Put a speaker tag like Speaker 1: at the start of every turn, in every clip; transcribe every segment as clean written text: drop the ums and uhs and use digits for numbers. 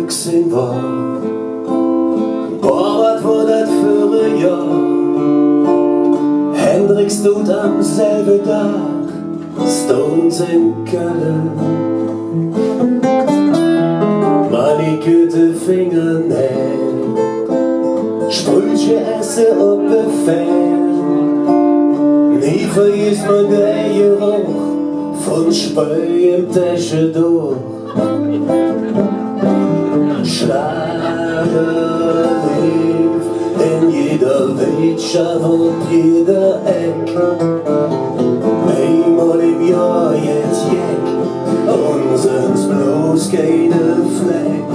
Speaker 1: gesehen war. Boah, was war das für ein Jahr? Hendrix tut am selben Tag, Stones in Köln. Manikürte Fingernägel, Sprüche essen und Befehl. Nie vergisst man den Geruch von Spray im Taschentuch. Schlager lief in jeder Wirtschaft und jeder Eck. Einmal im Jahr jetzt Jeck und sind's bloß keine Fleck.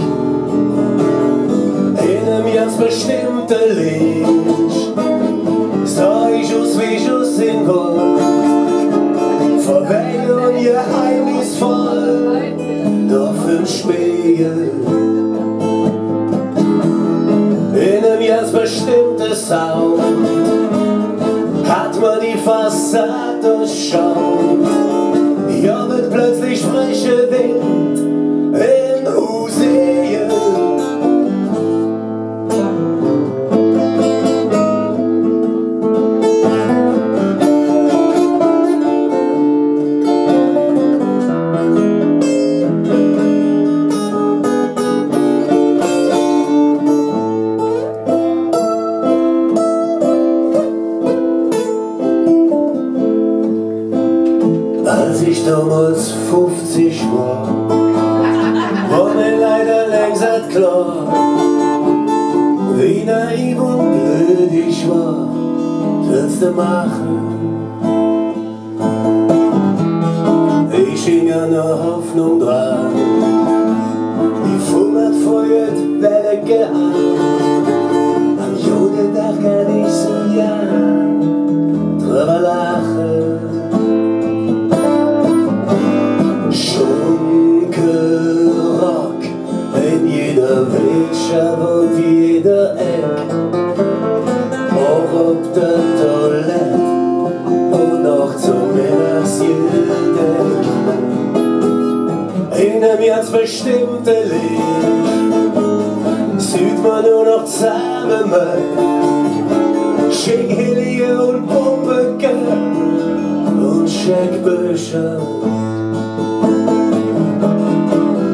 Speaker 1: In einem ganz bestimmten Licht sah ich aus wie Schuss in Wald. Verwegen und geheimnisvoll, doch im Spiegel. In einem ganz bestimmten Sound hat man die Fassade durchschaut. Ja, wird plötzlich frischer Wind in Huseen. Als ich damals 50 war mir leider längst klar, wie naiv und blöd ich war, willst du machen. Ich hing an der Hoffnung dran, die fummert feuert Welle an. Am Judentag kann ich so ja drüber lachen. Schunkelrock in jeder Wirtschaft und jeder Eck, auch auf der Toilette und auch zum Mittagsgedeck. In einem ganz bestimmten Licht sieht man nur noch zusammen Schickhelige und Pumpeker und Scheckbücher.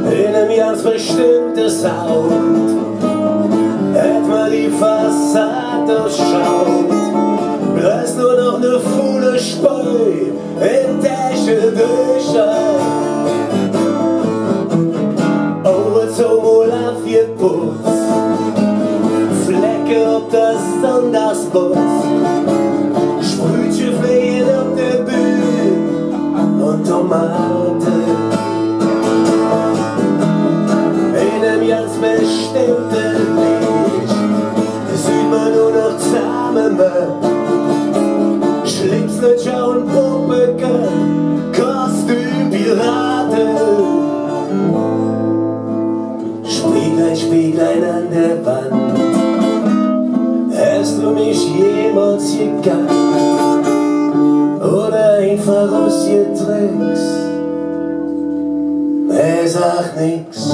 Speaker 1: In einem ganz bestimmten Sound hat man die Fassade durchschaut. Bloß nur noch ne faule Spreu in Taschentücher. Over zum Olaf geputzt, Flecke auf das Sonntagsbus, Sprüche fliegen auf der Bühne und Tomaten. In einem ganz bestimmten Licht sieht man nur noch zusammen Schlipslöcher und Pumpeker, Kostümpiraten. Spieglein, Spieglein an der Wand, hast du mich jemals gekannt oder einfach ausgetrickst? Sag nix.